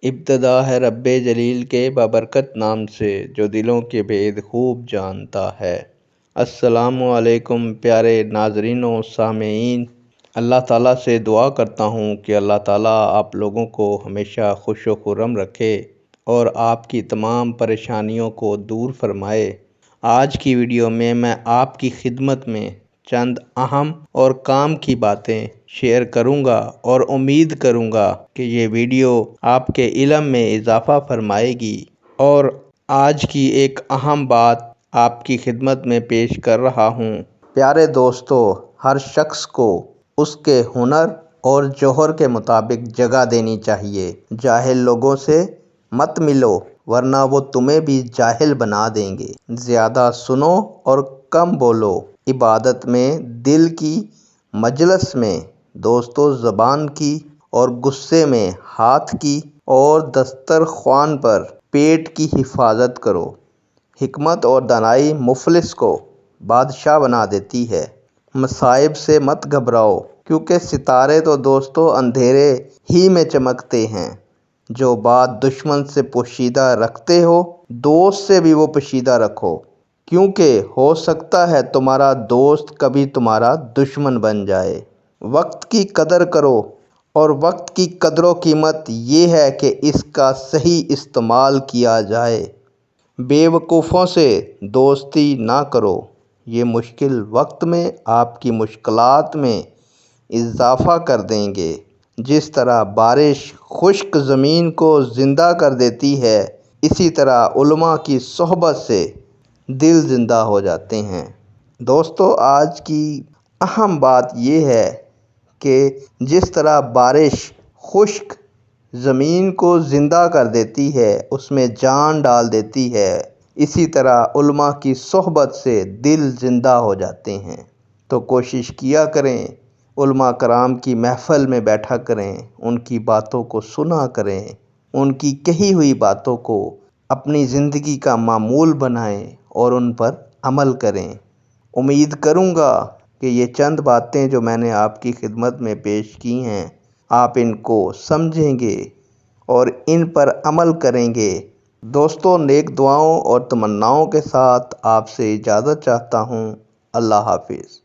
ابتدا ہے رب جلیل کے بابرکت نام سے جو دلوں کے بھید خوب جانتا ہے۔ السلام علیکم پیارے ناظرین و سامعین، اللہ تعالیٰ سے دعا کرتا ہوں کہ اللہ تعالیٰ آپ لوگوں کو ہمیشہ خوش و خرم رکھے اور آپ کی تمام پریشانیوں کو دور فرمائے۔ آج کی ویڈیو میں آپ کی خدمت میں چند اہم اور کام کی باتیں شیئر کروں گا اور امید کروں گا کہ یہ ویڈیو آپ کے علم میں اضافہ فرمائے گی۔ اور آج کی ایک اہم بات آپ کی خدمت میں پیش کر رہا ہوں۔ پیارے دوستو، ہر شخص کو اس کے ہنر اور جوہر کے مطابق جگہ دینی چاہیے۔ جاہل لوگوں سے مت ملو ورنہ وہ تمہیں بھی جاہل بنا دیں گے۔ زیادہ سنو اور کم بولو۔ عبادت میں دل کی، مجلس میں دوستو زبان کی اور غصے میں ہاتھ کی اور دسترخوان پر پیٹ کی حفاظت کرو۔ حکمت اور دانائی مفلس کو بادشاہ بنا دیتی ہے۔ مصائب سے مت گھبراؤ کیونکہ ستارے تو دوستو اندھیرے ہی میں چمکتے ہیں۔ جو بات دشمن سے پوشیدہ رکھتے ہو دوست سے بھی وہ پوشیدہ رکھو، کیونکہ ہو سکتا ہے تمہارا دوست کبھی تمہارا دشمن بن جائے۔ وقت کی قدر کرو، اور وقت کی قدر و قیمت یہ ہے کہ اس کا صحیح استعمال کیا جائے۔ بے وقوفوں سے دوستی نہ کرو، یہ مشکل وقت میں آپ کی مشکلات میں اضافہ کر دیں گے۔ جس طرح بارش خشک زمین کو زندہ کر دیتی ہے، اسی طرح علماء کی صحبت سے دل زندہ ہو جاتے ہیں۔ دوستو، آج کی اہم بات یہ ہے کہ جس طرح بارش خشک زمین کو زندہ کر دیتی ہے، اس میں جان ڈال دیتی ہے، اسی طرح علماء کی صحبت سے دل زندہ ہو جاتے ہیں۔ تو کوشش کیا کریں، علماء کرام کی محفل میں بیٹھا کریں، ان کی باتوں کو سنا کریں، ان کی کہی ہوئی باتوں کو اپنی زندگی کا معمول بنائیں اور ان پر عمل کریں۔ امید کروں گا کہ یہ چند باتیں جو میں نے آپ کی خدمت میں پیش کی ہیں، آپ ان کو سمجھیں گے اور ان پر عمل کریں گے۔ دوستو، نیک دعاؤں اور تمناؤں کے ساتھ آپ سے اجازت چاہتا ہوں۔ اللہ حافظ۔